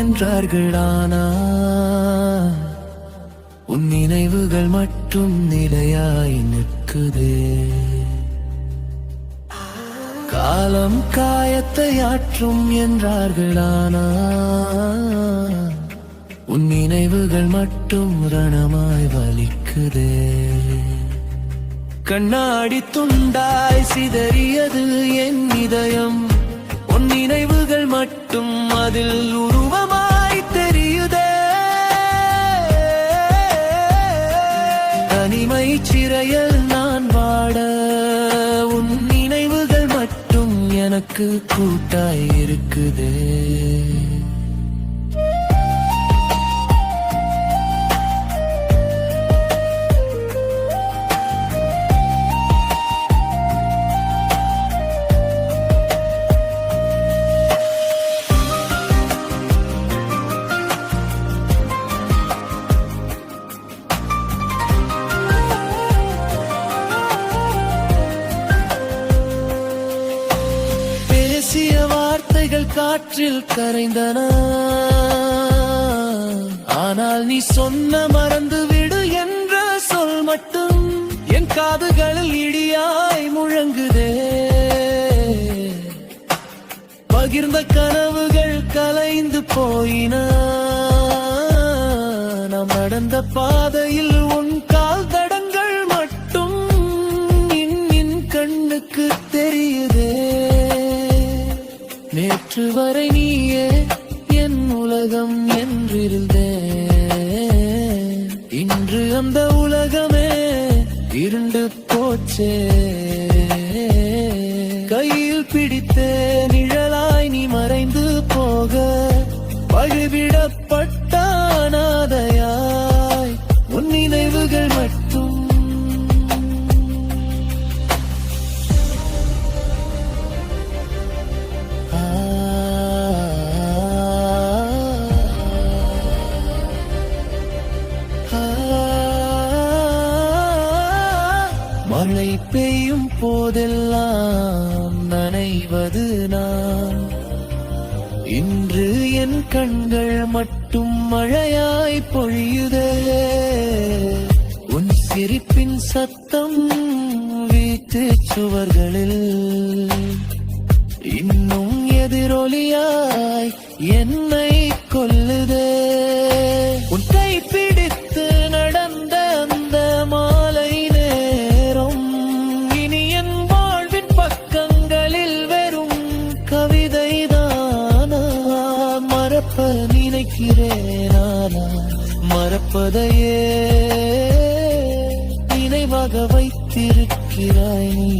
என்றார்கள். ஆனால் உன் நினைவுகள் மட்டும் நிலையாய் நிற்குதே. காலம் காயத்தை ஆற்றும் என்றார்கள். ஆனால் உன் நினைவுகள் மட்டும் ரணமாய் வலிக்குதே. கண்ணாடி துண்டாய் சிதறியது என் இதயம். உன் நினைவுகள் மட்டும் அதில் உருவமாய் தெரியுதே. தனிமை சிறையில் நான் வாட உன் நினைவுகள் மட்டும் எனக்கு கூட்டாய் இருக்குதே. வார்த்தைகள் காற்றில் கரைந்தன. ஆனால் நீ சொன்ன மறந்து விடு என்ற சொல் மட்டும் என் காதுகளில் இடியாய் முழங்குதே. பகிர்ந்த கனவுகள் கலைந்து போயின. நாம் நடந்த பாதையில் உன் கால் தடங்கள் மட்டும் என் கண்ணுக்கு தெரியுதே. நேற்று வரை நீயே என் உலகம் என்றிருந்தே. இன்று அந்த உலகமே இருண்டு போச்சே. கையில் பிடித்தே நிழலாய் நீ மறைந்து போக வழிவிடப்பட்ட அனாதையாய் உன் நினைவுகள் மட்டும். மழை பெய்யும் போதெல்லாம் நனைவது நான். இன்று என் கண்கள் மட்டும் மழையாய் பொழியுதே. உன் சிரிப்பின் சத்தம் வீட்டு சுவர்களில் இன்னும் எதிரொலியாய் என்னை கொல்லுதே. உன் கை பிடித்து நடந்த அந்த மாலை நேரம் இனி என் வாழ்வின் பக்கங்களில் வெறும் கவிதைதானா? மறப்ப நினைக்கிறேனானா? மறப்பதையே நினைவாக வைத்திருக்கிறாய் நீ.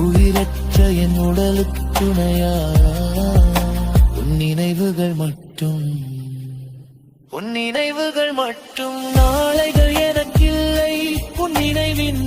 உயிரற்ற என் உடலுக்கு துணையா உன் நினைவுகள் மட்டும். உன் நினைவுகள் மட்டும். நாளைகள் எனக்கில்லை உன் நினைவின்